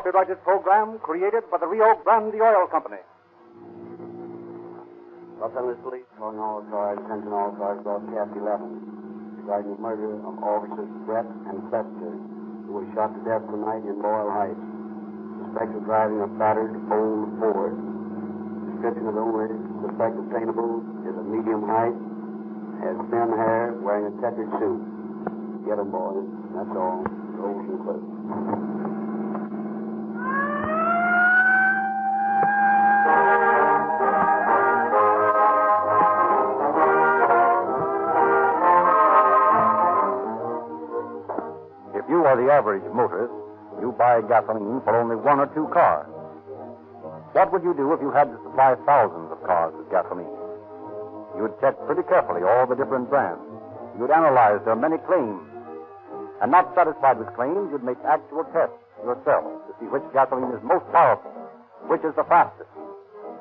copyrighted program created by the Rio Grande Oil Company. Los Angeles Police calling all cars, attention all cars, broadcast 11. Regarding the murder of officers Brett and Fester, who was shot to death tonight in Boyle Heights. Suspect of driving a battered old Ford. Description of the only suspect obtainable is a medium height, has thin hair, wearing a checkered suit. Get 'em, boys. That's all. Rolls and clips. If you are the average motorist, you buy gasoline for only one or two cars. What would you do if you had to supply thousands of cars with gasoline? You would check pretty carefully all the different brands. You would analyze their many claims. And not satisfied with claims, you'd make actual tests yourself to see which gasoline is most powerful, which is the fastest,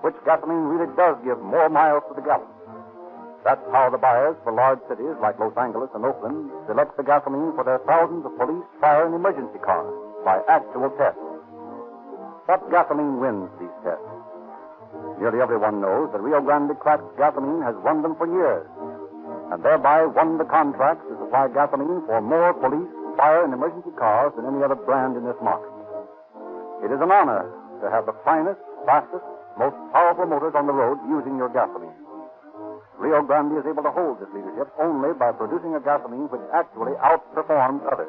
which gasoline really does give more miles to the gallon. That's how the buyers for large cities like Los Angeles and Oakland select the gasoline for their thousands of police, fire, and emergency cars by actual tests. What gasoline wins these tests? Nearly everyone knows that Rio Grande cracked gasoline has won them for years, and thereby won the contracts to supply gasoline for more police, fire, and emergency cars than any other brand in this market. It is an honor to have the finest, fastest, most powerful motors on the road using your gasoline. Rio Grande is able to hold this leadership only by producing a gasoline which actually outperforms others.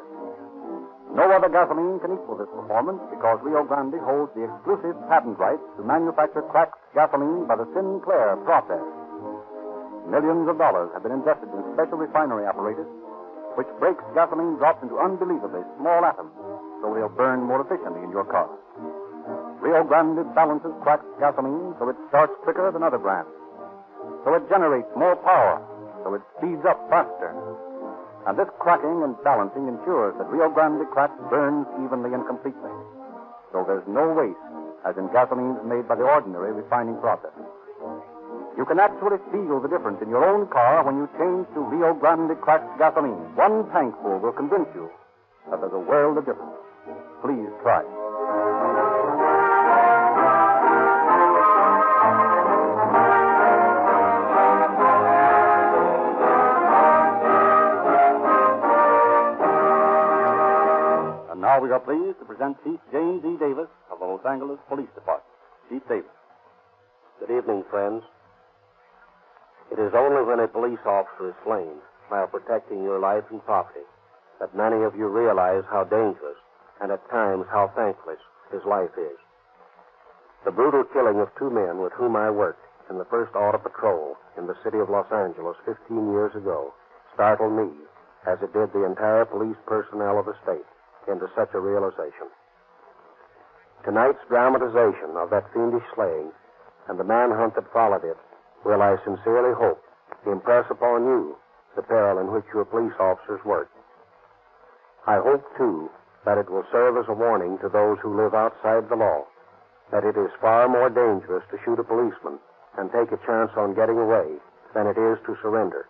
No other gasoline can equal this performance because Rio Grande holds the exclusive patent rights to manufacture cracked gasoline by the Sinclair process. Millions of dollars have been invested in special refinery apparatus which breaks gasoline drops into unbelievably small atoms so they'll burn more efficiently in your car. Rio Grande balances cracked gasoline so it starts quicker than other brands. So it generates more power, so it speeds up faster. And this cracking and balancing ensures that Rio Grande crack burns evenly and completely. So there's no waste, as in gasolines made by the ordinary refining process. You can actually feel the difference in your own car when you change to Rio Grande cracked gasoline. One tankful will convince you that there's a world of difference. Please try it. Now we are pleased to present Chief James E. Davis of the Los Angeles Police Department. Chief Davis. Good evening, friends. It is only when a police officer is slain while protecting your life and property that many of you realize how dangerous and at times how thankless his life is. The brutal killing of two men with whom I worked in the first Auto Patrol in the city of Los Angeles 15 years ago startled me as it did the entire police personnel of the state into such a realization. Tonight's dramatization of that fiendish slaying and the manhunt that followed it will, I sincerely hope, impress upon you the peril in which your police officers work. I hope, too, that it will serve as a warning to those who live outside the law that it is far more dangerous to shoot a policeman and take a chance on getting away than it is to surrender.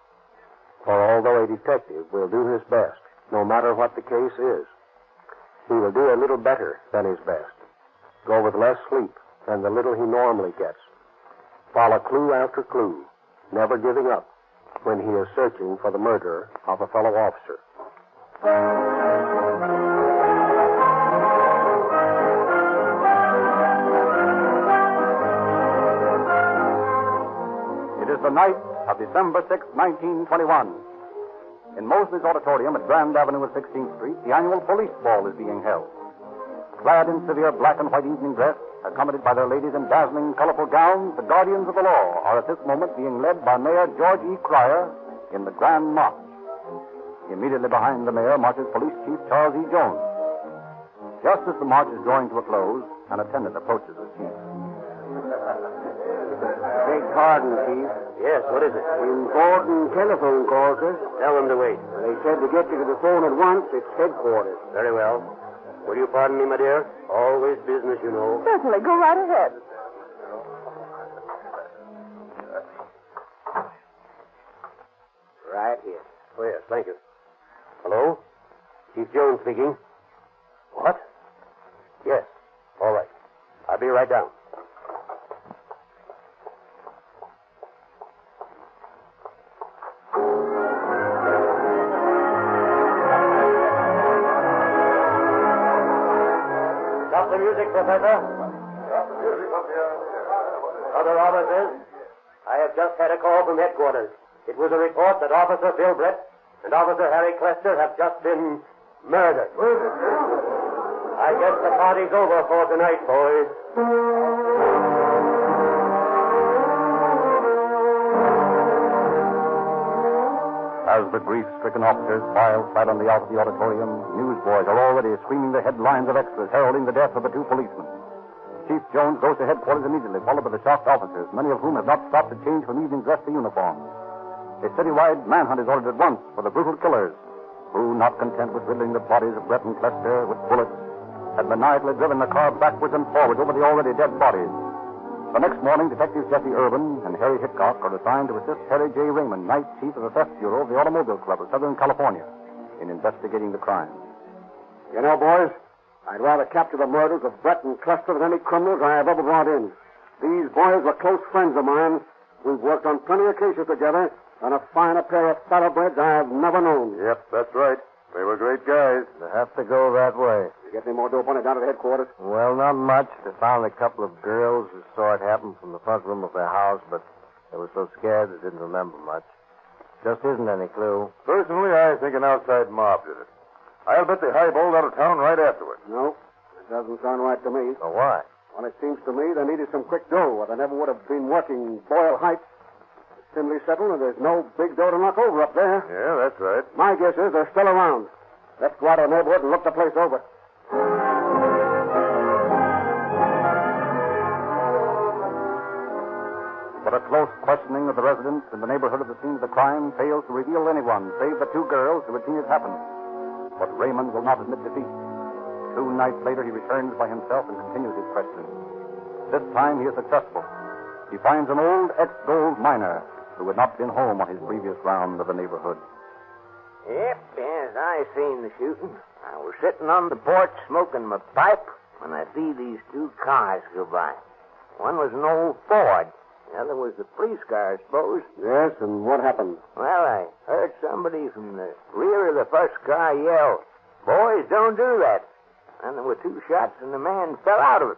For although a detective will do his best, no matter what the case is, he will do a little better than his best, go with less sleep than the little he normally gets, follow clue after clue, never giving up when he is searching for the murderer of a fellow officer. It is the night of December 6, 1921. In Mosley's Auditorium at Grand Avenue and 16th Street, the annual police ball is being held. Clad in severe black and white evening dress, accompanied by their ladies in dazzling, colorful gowns, the guardians of the law are at this moment being led by Mayor George E. Cryer in the Grand March. Immediately behind the mayor marches Police Chief Charles E. Jones. Just as the march is drawing to a close, an attendant approaches the chief. Beg pardon, Chief. Yes, what is it? Important telephone call, sir. Tell them to wait. They said to get you to the phone at once. It's headquarters. Very well. Will you pardon me, my dear? Always business, you know. Certainly. Go right ahead. Right here. Oh, yes, thank you. Hello? Chief Jones speaking. What? Yes. I'll be right down. Stop the music, Professor. Stop the music up here. Other officers, I have just had a call from headquarters. It was a report that Officer Bill Brett and Officer Harry Clester have just been murdered. I guess the party's over for tonight, boys. As the grief-stricken officers file silently out of the auditorium, newsboys are already screaming the headlines of extras heralding the death of the two policemen. Chief Jones goes to headquarters immediately, followed by the shocked officers, many of whom have not stopped to change from evening dress to uniform. A citywide manhunt is ordered at once for the brutal killers, who, not content with riddling the bodies of Brett and Clester with bullets, had maniacally driven the car backwards and forwards over the already dead bodies. The next morning, Detectives Jesse Urban and Harry Hitchcock are assigned to assist Harry J. Raymond, night chief of the Theft Bureau of the Automobile Club of Southern California, in investigating the crime. You know, boys, I'd rather capture the murders of Brett and Clester than any criminals I have ever brought in. These boys were close friends of mine. We've worked on plenty of cases together, and a finer pair of thoroughbreds I have never known. Yep, that's right. They were great guys. They have to go that way. You get any more dope on it down at the headquarters? Well, not much. They found a couple of girls who saw it happen from the front room of their house, but they were so scared they didn't remember much. Just isn't any clue. Personally, I think an outside mob did it. I'll bet they highballed out of town right afterward. No, it doesn't sound right to me. So why? Well, it seems to me they needed some quick dough, or they never would have been working Boyle Heights. It's thinly settled, and there's no big dough to knock over up there. Yeah, that's right. My guess is they're still around. Let's go out of the neighborhood and look the place over. But a close questioning of the residents in the neighborhood of the scene of the crime fails to reveal anyone save the two girls who had seen it happen. But Raymond will not admit defeat. 2 nights later, he returns by himself and continues his questioning. This time, he is successful. He finds an old ex-gold miner who had not been home on his previous round of the neighborhood. Yep, yes, I seen the shooting. I was sitting on the porch smoking my pipe when I see these 2 cars go by. One was an old Ford. The other was the police car, I suppose. Yes, and what happened? Well, I heard somebody from the rear of the first car yell, "Boys, don't do that." And there were 2 shots, and the man fell out of it.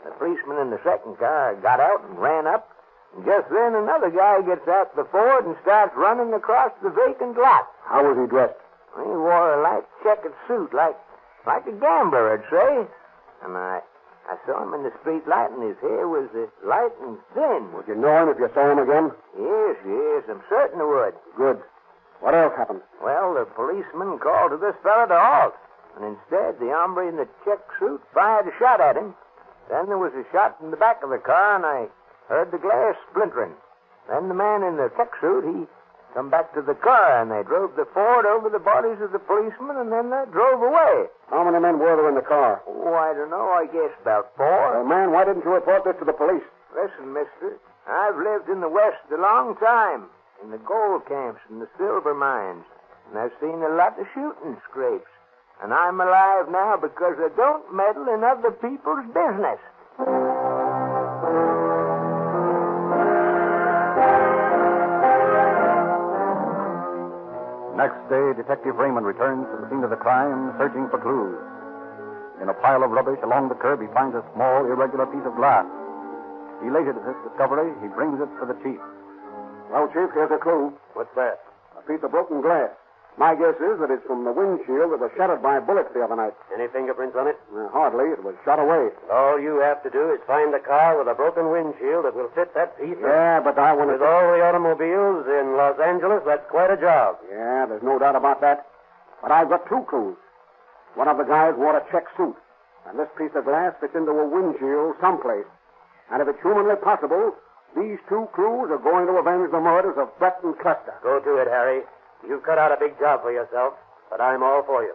The policeman in the second car got out and ran up. And just then, another guy gets out the Ford and starts running across the vacant lot. How was he dressed? He wore a light checkered suit, like a gambler, I'd say. And I saw him in the street light, and his hair was light and thin. Would you know him if you saw him again? Yes, I'm certain I would. Good. What else happened? Well, the policeman called to this fellow to halt, and instead, the hombre in the check suit fired a shot at him. Then there was a shot in the back of the car, and I heard the glass splintering. Then the man in the check suit, he come back to the car, and they drove the Ford over the bodies of the policemen, and then they drove away. How many men were there in the car? Oh, I don't know. I guess about 4. Man, why didn't you report this to the police? Listen, mister, I've lived in the West a long time, in the gold camps and the silver mines, and I've seen a lot of shooting scrapes. And I'm alive now because I don't meddle in other people's business. Next day, Detective Raymond returns to the scene of the crime, searching for clues. In a pile of rubbish along the curb, he finds a small, irregular piece of glass. Elated at this discovery, he brings it to the chief. Well, Chief, here's a clue. What's that? A piece of broken glass. My guess is that it's from the windshield that was shattered by bullets the other night. Any fingerprints on it? Hardly. It was shot away. All you have to do is find a car with a broken windshield that will fit that piece. Yeah, but I want to... With all the automobiles in Los Angeles, that's quite a job. Yeah, there's no doubt about that. But I've got 2 clues. One of the guys wore a check suit, and this piece of glass fits into a windshield someplace. And if it's humanly possible, these 2 clues are going to avenge the murders of Brett and Clester. Go to it, Harry. You've cut out a big job for yourself, but I'm all for you.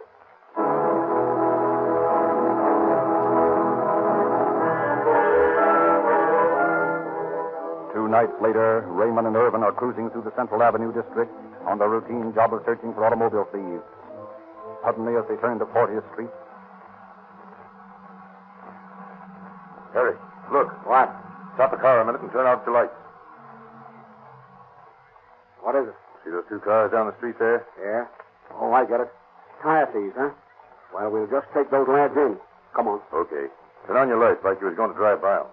2 nights later, Raymond and Irvin are cruising through the Central Avenue district on their routine job of searching for automobile thieves. Suddenly, as they turn to 40th Street, Harry, look. What? Stop the car a minute and turn out the lights. What is it? See those two cars down the street there? Yeah? Oh, I get it. Tire thieves, huh? Well, we'll just take those lads in. Come on. Okay. Turn on your lights like you was going to drive by them.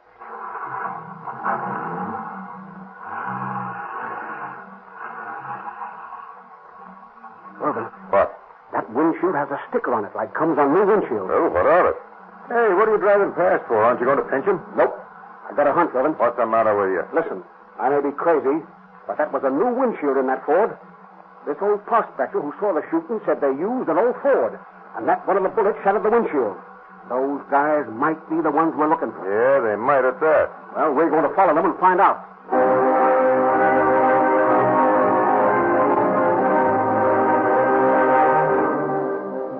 Irvin, What? that windshield has a sticker on it like comes on new windshield. Oh, what of it? Hey, what are you driving past for? Aren't you going to pinch him? Nope. I got a hunch, Irvin. What's the matter with you? Listen, I may be crazy, but that was a new windshield in that Ford. This old prospector who saw the shooting said they used an old Ford, and that one of the bullets shattered the windshield. Those guys might be the ones we're looking for. Yeah, they might at that. Well, we're going to follow them and find out.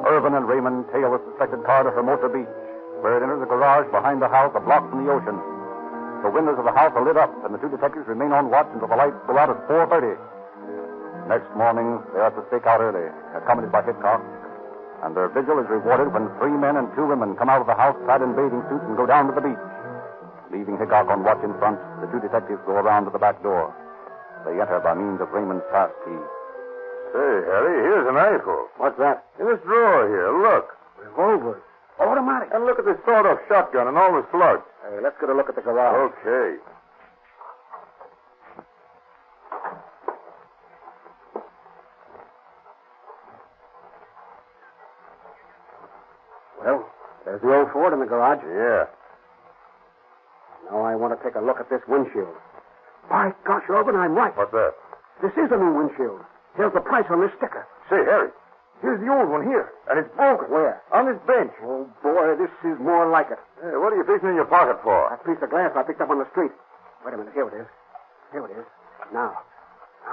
Irvin and Raymond tail the suspected car to Hermosa Beach, where it enters a garage behind the house a block from the ocean. The windows of the house are lit up, and the two detectives remain on watch until the lights go out at 4:30. Next morning, they're at the stakeout early, accompanied by Hickok, and their vigil is rewarded when 3 men and 2 women come out of the house clad in bathing suits and go down to the beach. Leaving Hickok on watch in front, the 2 detectives go around to the back door. They enter by means of Raymond's pass key. Say, Harry, here's an rifle. What's that? In this drawer here, look. Revolvers. Automatic. And look at this sawed-off shotgun and all the slugs. Hey, let's get a look at the garage. Okay. Well, there's the old Ford in the garage. Yeah. Now I want to take a look at this windshield. By gosh, Irvin, I'm right. What's that? This is a new windshield. Here's the price on this sticker. Say, Harry, here's the old one here, and it's broken. Where? On this bench. Oh, boy, this is more like it. Hey, what are you fixing in your pocket for? That piece of glass I picked up on the street. Wait a minute. Here it is. Here it is. Now,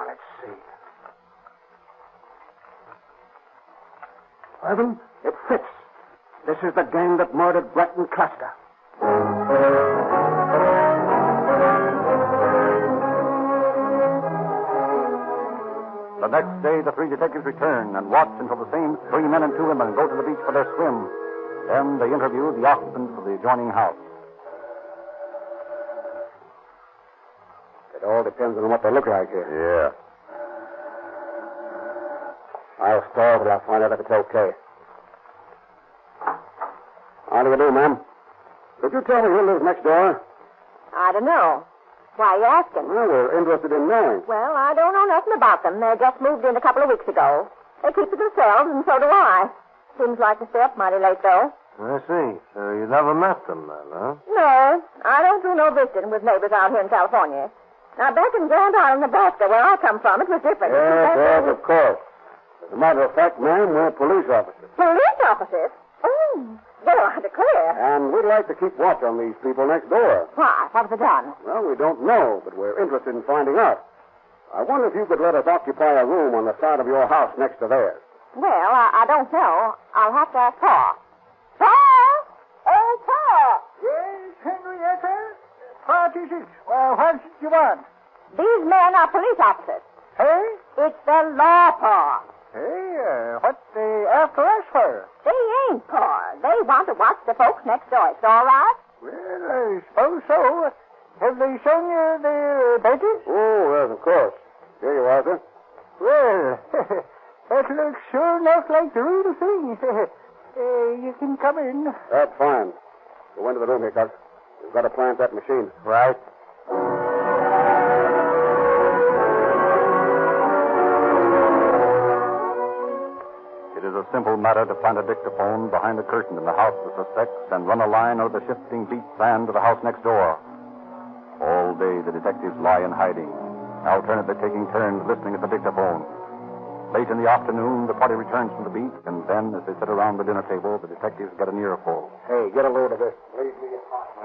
let's see. Irvin, it fits. This is the gang that murdered Brett and Cluster. The next day, the 3 detectives return and watch until the same 3 men and 2 women go to the beach for their swim. Then they interview the occupants of the adjoining house. It all depends on what they look like here. Yeah. I'll stall till I find out if it's okay. How do you do, ma'am? Could you tell me who lives next door? I don't know. Why are you asking? Well, we're interested in knowing. Well, I don't know nothing about them. They just moved in a couple of weeks ago. They keep to themselves, and so do I. Seems like they stay up mighty late, though. I see. So you never met them, then, huh? No, I don't do no visiting with neighbors out here in California. Now, back in Grand Island, Nebraska, where I come from, it was different. Yes, of course. As a matter of fact, ma'am, we're police officers. Police officers? Oh, well, I declare. And we'd like to keep watch on these people next door. Why? What have they done? Well, we don't know, but we're interested in finding out. I wonder if you could let us occupy a room on the side of your house next to theirs. Well, I don't know. I'll have to ask Pa. Pa! Oh, Pa! Yes, Henrietta? What is it? Well, what did you want? These men are police officers. Hey? It's the law, Pa. Hey, what they after us for? They ain't, Pa. They want to watch the folks next door. It's all right? Well, I suppose so. Have they shown you their badges? Oh, yes, of course. Here you are, sir. Well, that looks sure enough like the real thing. You can come in. That's fine. Go into the room here, Cox. We've got to plant that machine. Right. It is a simple matter to plant a dictaphone behind a curtain in the house of the suspects and run a line over the shifting beach sand to the house next door. All day the detectives lie in hiding, alternately taking turns listening at the dictaphone. Late in the afternoon, the party returns from the beach, and then, as they sit around the dinner table, the detectives get an earful. Hey, get a load of this. Well,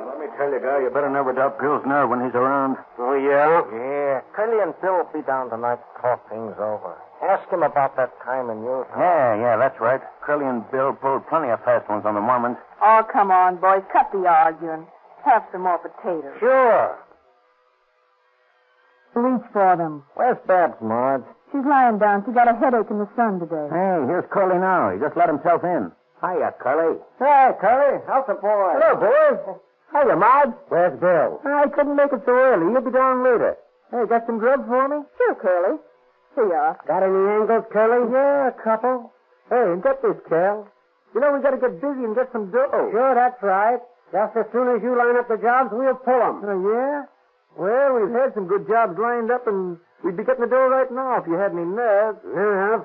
let me tell you, guy, you better never doubt Pilsner when he's around. Oh, yeah? Yeah. Curly and Bill will be down tonight to talk things over. Ask him about that time in Utah. Yeah, that's right. Curly and Bill pulled plenty of fast ones on the Mormons. Oh, come on, boys. Cut the arguing. Have some more potatoes. Sure. Reach for them. Where's Babs, Marge? She's lying down. She got a headache in the sun today. Hey, here's Curly now. He just let himself in. Hiya, Curly. Hey, Curly. How's the boy? Hello, boys. Hiya, Marge. Where's Bill? I couldn't make it so early. You'll be down later. Hey, got some grub for me? Sure, Curly. Here you are. Got any angles, Curly? Yeah, a couple. Hey, and get this, Cal. You know, we got to get busy and get some dough. Sure, that's right. Just as soon as you line up the jobs, we'll pull them. Oh, yeah? Well, we've had some good jobs lined up, and we'd be getting the dough right now if you had any nerve. Nerve?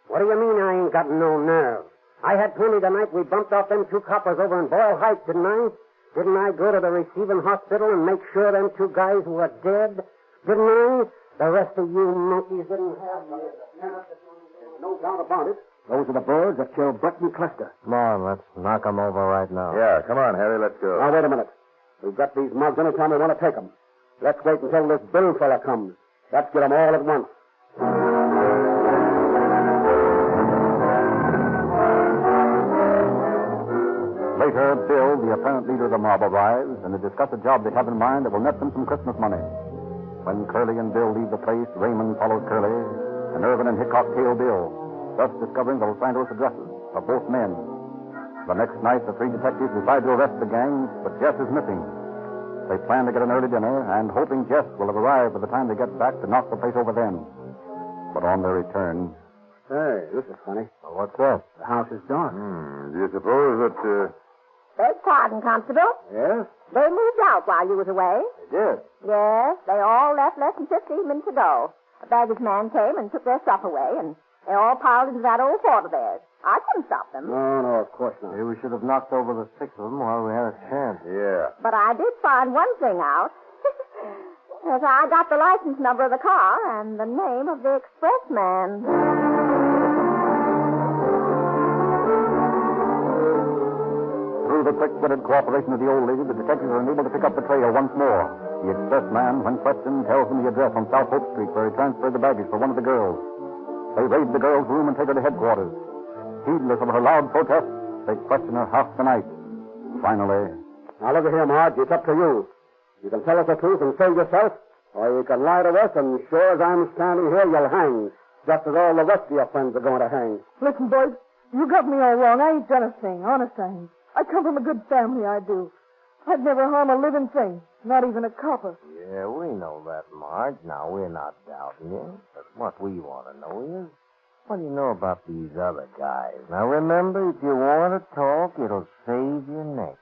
What do you mean I ain't got no nerve? I had plenty the night we bumped off them 2 coppers over in Boyle Heights, didn't I? Didn't I go to the receiving hospital and make sure them 2 guys were dead? Didn't I? The rest of you monkeys didn't have There's no doubt about it. Those are the birds that killed Brett and Cluster. Come on, let's knock them over right now. Yeah, come on, Harry, let's go. Now, wait a minute. We've got these mugs anytime we want to take them. Let's wait until this Bill fella comes. Let's get them all at once. Later, Bill, the apparent leader of the mob, arrives, and they discuss a job they have in mind that will net them some Christmas money. When Curly and Bill leave the place, Raymond follows Curly, and Irvin and Hickok tail Bill, thus discovering the Los Angeles addresses of both men. The next night, the 3 detectives decide to arrest the gang, but Jess is missing. They plan to get an early dinner, and hoping Jess will have arrived by the time they get back to knock the place over then. But on their return... Hey, this is funny. Well, what's that? The house is dark. Do you suppose that, Beg pardon, Constable. Yes? They moved out while you was away. They did. Yes, they all left less than 15 minutes ago. A baggage man came and took their stuff away, and they all piled into that old fort of theirs. I couldn't stop them. No, of course not. Maybe we should have knocked over the 6 of them while we had a chance. yeah. But I did find one thing out. Yes, I got the license number of the car and the name of the expressman. Through the quick-witted cooperation of the old lady, the detectives are enabled to pick up the trail once more. The expressman, when questioned, tells them the address on South Hope Street where he transferred the baggage for one of the girls. They raid the girl's room and take her to headquarters. Heedless of her loud protests, they question her half the night. Finally... Now, look at here, Marge. It's up to you. You can tell us the truth and save yourself, or you can lie to us, and sure as I'm standing here, you'll hang, just as all the rest of your friends are going to hang. Listen, boys, you got me all wrong. I ain't done a thing. Honest, I ain't. I come from a good family, I do. I'd never harm a living thing, not even a copper. Yeah, we know that, Marge. Now, we're not doubting you. But what we want to know is, what do you know about these other guys? Now, remember, if you want to talk, it'll save your neck.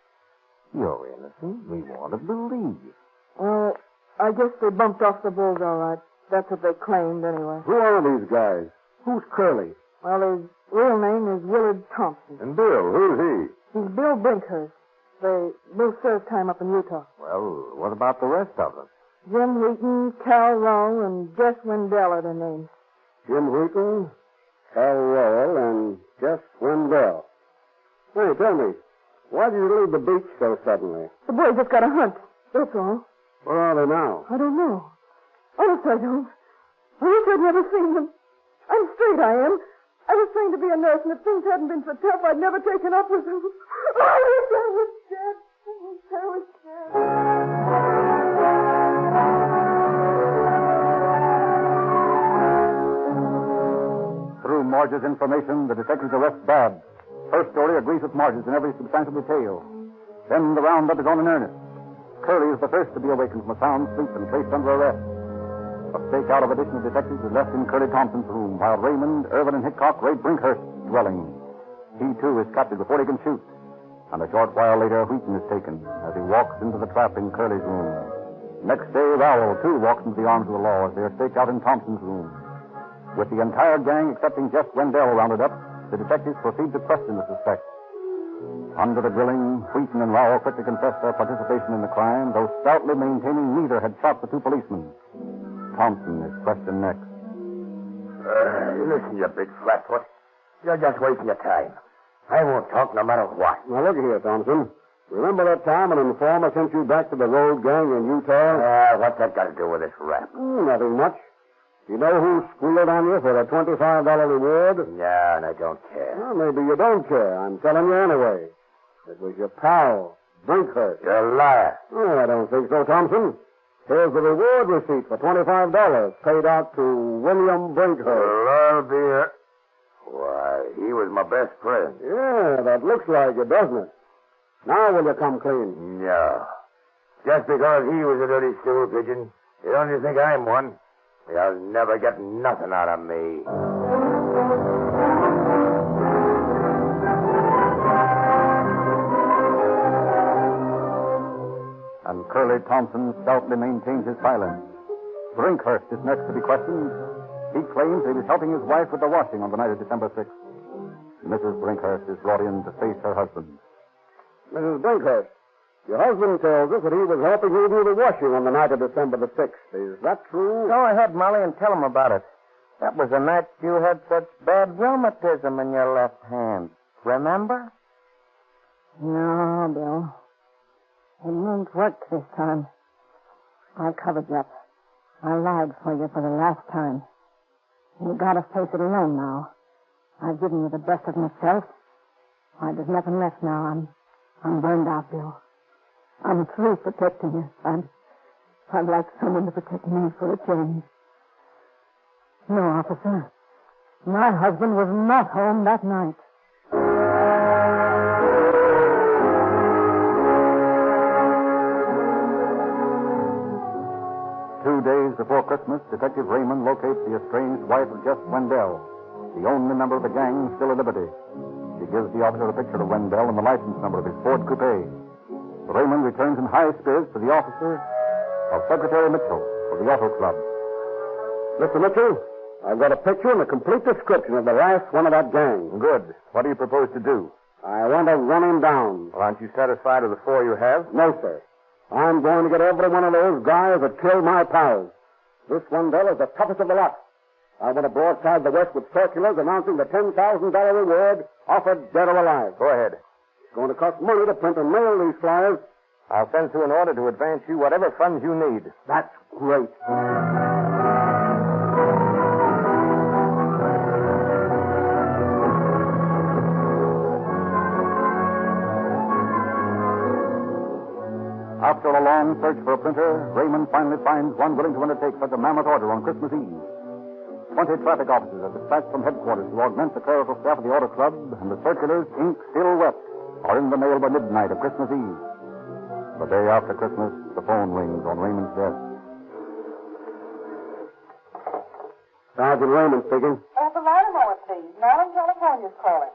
You're innocent. We want to believe you. Well, I guess they bumped off the bulls all right. That's what they claimed, anyway. Who are these guys? Who's Curly? Well, his real name is Willard Thompson. And Bill, who's he? He's Bill Brinkhurst. They both served time up in Utah. Well, what about the rest of them? Jim Wheaton, Cal Rowe, and Jess Wendell are their names. Jim Wheaton, Al Royal, and Jess Wendell. Hey, tell me, why did you leave the beach so suddenly? The boys just got a hunt. That's all. Where are they now? I don't know. Honest, I don't. I wish I'd never seen them. I'm straight, I am. I was trained to be a nurse, and if things hadn't been so tough, I'd never taken up with them. I wish I was dead. I wish I was dead. Through Marge's information, the detectives arrest Bob. Her story agrees with Marge's in every substantial detail. Then the roundup is on in earnest. Curly is the first to be awakened from a sound sleep and placed under arrest. A stakeout of additional detectives is left in Curly Thompson's room, while Raymond, Irvin, and Hickok raid Brinkhurst's dwelling. He, too, is captured before he can shoot. And a short while later, Wheaton is taken as he walks into the trap in Curly's room. Next day, Rowell, too, walks into the arms of the law as they are staked out in Thompson's room. With the entire gang, excepting Jess Wendell, rounded up, the detectives proceed to question the suspect. Under the grilling, Wheaton and Rowell quickly confessed their participation in the crime, though stoutly maintaining neither had shot the 2 policemen. Thompson is questioned next. Listen, you big flatfoot. You're just wasting your time. I won't talk no matter what. Now, look here, Thompson. Remember that time an informer sent you back to the road gang in Utah? What's that got to do with this rap? Nothing much. You know who squealed on you for a $25 reward? Yeah, and I don't care. Well, maybe you don't care. I'm telling you anyway. It was your pal, Brinkhurst. You're a liar. Oh, I don't think so, Thompson. Here's the reward receipt for $25 paid out to William Brinkhurst. Well, I'll be a... Why, he was my best friend. Yeah, that looks like it, doesn't it? Now will you come clean? No. Just because he was a dirty stool pigeon, you don't you think I'm one? You'll never get nothing out of me. And Curly Thompson stoutly maintains his silence. Brinkhurst is next to be questioned. He claims he was helping his wife with the washing on the night of December 6th. Mrs. Brinkhurst is brought in to face her husband. Mrs. Brinkhurst, your husband tells us that he was helping you do the washing on the night of December the 6th. Is that true? Go ahead, Molly, and tell him about it. That was the night you had such bad rheumatism in your left hand. Remember? No, Bill. It won't work this time. I covered you up. I lied for you for the last time. You gotta face it alone now. I've given you the best of myself. Why, there's nothing left now. I'm burned out, Bill. I'm through protecting you. I'd like someone to protect me for a change. No, officer. My husband was not home that night. 2 days before Christmas, Detective Raymond locates the estranged wife of Jeff Wendell, the only member of the gang still at liberty. He gives the officer a picture of Wendell and the license number of his Ford coupe. Raymond returns in high spirits to the officer of Secretary Mitchell of the Auto Club. Mr. Mitchell, I've got a picture and a complete description of the last one of that gang. Good. What do you propose to do? I want to run him down. Well, aren't you satisfied with the 4 you have? No, sir. I'm going to get every one of those guys that killed my pals. This Wendell is the toughest of the lot. I want to broadside the West with circulars announcing the $10,000 reward offered dead or alive. Go ahead. It's going to cost money to print and mail these flyers. I'll send through an order to advance you whatever funds you need. That's great. After a long search for a printer, Raymond finally finds one willing to undertake such a mammoth order on Christmas Eve. 20 traffic officers are dispatched from headquarters to augment the clerical staff of the Auto Club, and the circulars, ink still wet, are in the mail by midnight of Christmas Eve. The day after Christmas, the phone rings on Raymond's desk. Sergeant Raymond speaking. Hold the line a moment, please. Maryland, California's calling.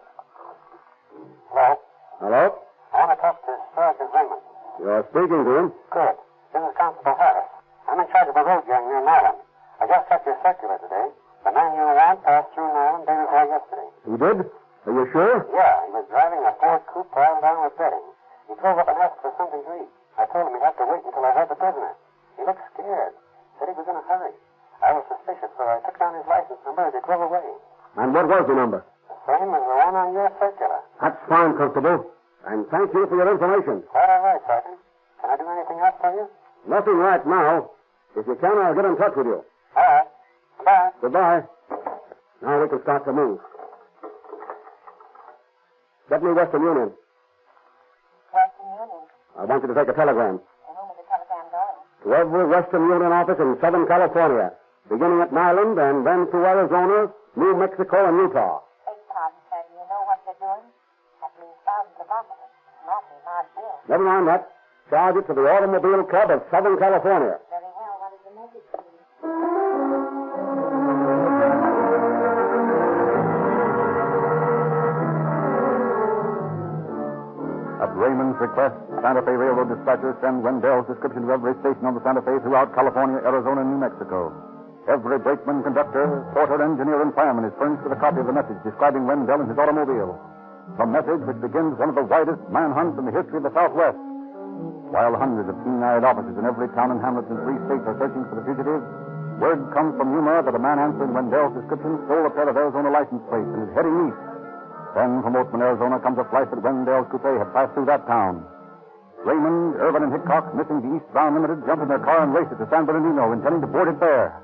Hello? Hello? I want to talk to Sergeant Raymond. You're speaking to him. Good. This is Constable Harris. I'm in charge of a road gang near Maryland. I just checked your circular today. The man you want passed through Maryland day before yesterday. He did? Are you sure? Yeah, he was driving a Ford coupe piled down with bedding. He drove up and asked for something to eat. I told him he'd have to wait until I heard the prisoner. He looked scared. Said he was in a hurry. I was suspicious, so I took down his license number as he drove away. And what was the number? The same as the one on your circular. That's fine, Constable. And thank you for your information. Quite all right, Sergeant. Can I do anything else for you? Nothing right now. If you can, I'll get in touch with you. All right. Bye. Goodbye. Now we can start to move. Get me Western Union. Western Union. I want you to take a telegram. To whom is the telegram going? To every Western Union office in Southern California, beginning at Nyland and then through Arizona, New Mexico, and Utah. Beg pardon, sir. Do you know what they're doing? That means thousands of officers. Awfully large bill. Never mind that. Charge it to the Automobile Club of Southern California. Very well. What is the message, please? At Raymond's request, Santa Fe Railroad dispatchers send Wendell's description to every station on the Santa Fe throughout California, Arizona, and New Mexico. Every brakeman, conductor, porter, engineer, and fireman is furnished with a copy of the message describing Wendell and his automobile. The message which begins one of the widest manhunts in the history of the Southwest. While hundreds of keen-eyed officers in every town and hamlet in 3 states are searching for the fugitive, word comes from Yuma that a man answering Wendell's description stole a pair of Arizona license plates and is heading east. Then from Oatman, Arizona, comes a flight that Wendell's coupe had passed through that town. Raymond, Irvin, and Hickok, missing the eastbound limited, jump in their car and race it to San Bernardino, intending to board it there.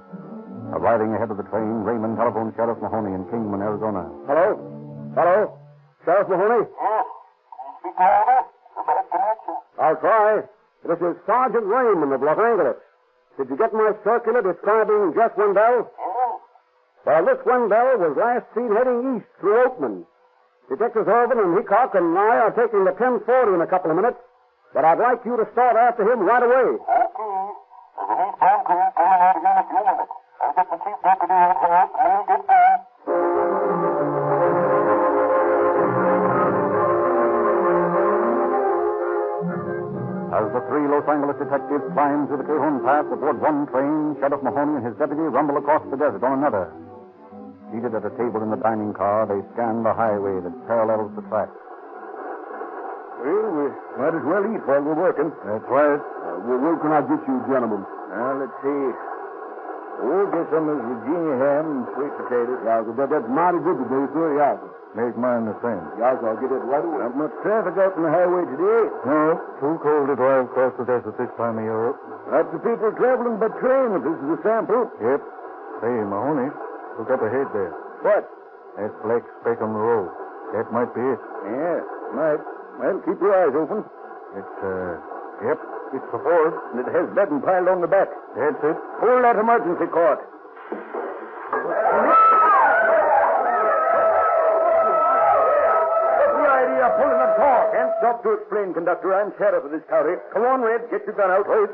Arriving ahead of the train, Raymond telephones Sheriff Mahoney in Kingman, Arizona. Hello? Hello? Sheriff Mahoney? Yes. Can you speak louder? I'll try. This is Sergeant Raymond of Los Angeles. Did you get my circular describing Jeff Wendell? Yes. Well, this Wendell was last seen heading east through Oatman. Detectives Orvin and Hickok and I are taking the 1040 in a couple of minutes, but I'd like you to start after him right away. As the three Los Angeles detectives climbed through the Cajon Pass aboard one train, Sheriff Mahoney and his deputy rumbled across the desert on another. Seated at a table in the dining car, they scanned the highway that parallels the track. Well, we might as well eat while we're working. That's right. Where can I get you, gentlemen? Let's see. We'll get some of Virginia ham and sweet potatoes. Yeah, that's mighty good today, sir. Yeah. Make mine the same. Yeah, I'll get it right away. Not much traffic out on the highway today. No, too cold to drive across the desert this time of year. Lots of people traveling by train, if this is a sample. Yep. Hey, Mahoney, look up ahead there. What? That black speck on the road. That might be it. Yeah, might. Well, keep your eyes open. Yep, it's the Ford. And it has bedding piled on the back. That's it. Pull that emergency cord. Pulling the talk. Can't stop to explain, conductor. I'm sheriff of this county. Come on, Red. Get your gun out. Wait.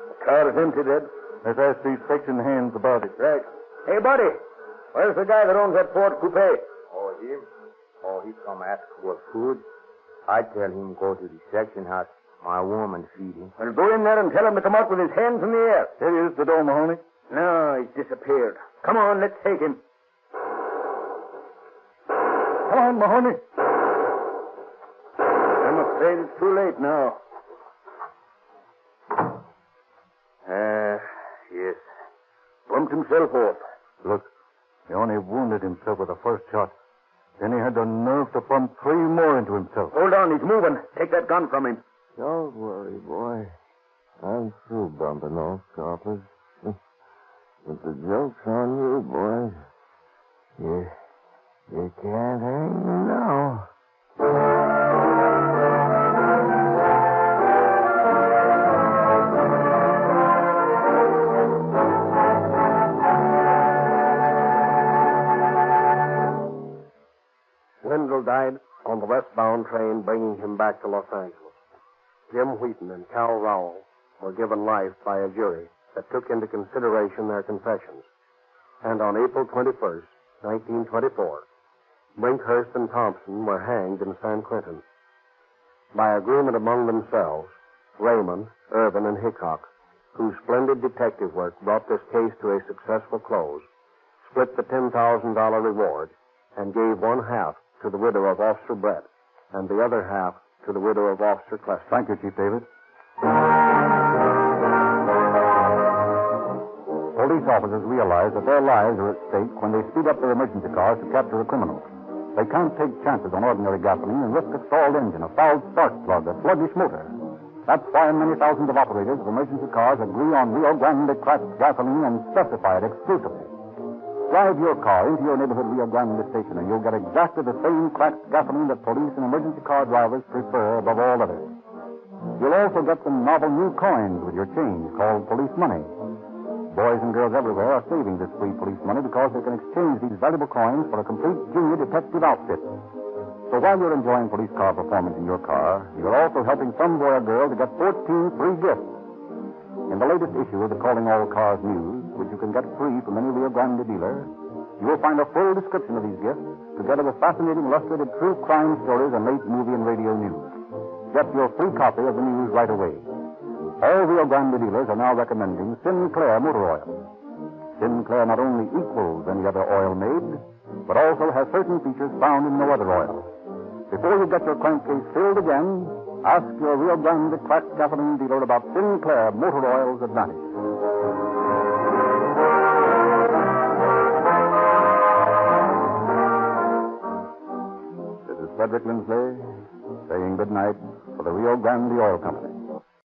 The car is empty, Red. Let's ask these section hands about it. Right. Hey, buddy. Where's the guy that owns that Ford coupe? Oh, him? Oh, he come ask for food. I tell him go to the section house. My woman feed him. Well, go in there and tell him to come out with his hands in the air. Here he is, the door, Mahoney. No, he's disappeared. Come on, let's take him. Come on, Mahoney. I'm afraid it's too late now. Yes. Bumped himself off. Look, he only wounded himself with the first shot. Then he had the nerve to pump 3 more into himself. Hold on, he's moving. Take that gun from him. Don't worry, boy. I'm through bumping off coppers. But the joke's on you, boy. You can't hang me now. Wendell died on the westbound train bringing him back to Los Angeles. Jim Wheaton and Cal Rowell were given life by a jury that took into consideration their confessions. And on April 21st, 1924, Brinkhurst and Thompson were hanged in San Quentin. By agreement among themselves, Raymond, Irvin, and Hickok, whose splendid detective work brought this case to a successful close, split the $10,000 reward and gave one half to the widow of Officer Brett and the other half to the widow of Officer Clester. Thank you, Chief Davis. Police officers realize that their lives are at stake when they speed up their emergency cars to capture a criminal. They can't take chances on ordinary gasoline and risk a stalled engine, a foul spark plug, a sluggish motor. That's why many thousands of operators of emergency cars agree on Rio Grande cracked gasoline and specify it exclusively. Drive your car into your neighborhood Rio Grande station and you'll get exactly the same cracked gasoline that police and emergency car drivers prefer above all others. You'll also get some novel new coins with your change called police money. Boys and girls everywhere are saving this free police money because they can exchange these valuable coins for a complete junior detective outfit. So while you're enjoying police car performance in your car, you're also helping some boy or girl to get 14 free gifts. In the latest issue of the Calling All Cars News, which you can get free from any Rio Grande dealer, you will find a full description of these gifts, together with fascinating illustrated true crime stories and late movie and radio news. Get your free copy of the news right away. All Rio Grande dealers are now recommending Sinclair motor oil. Sinclair not only equals any other oil made, but also has certain features found in no other oil. Before you get your crankcase filled again, ask your Rio Grande cracked gasoline dealer about Sinclair motor oil's advantage. This is Frederick Lindsley saying good night for the Rio Grande Oil Company.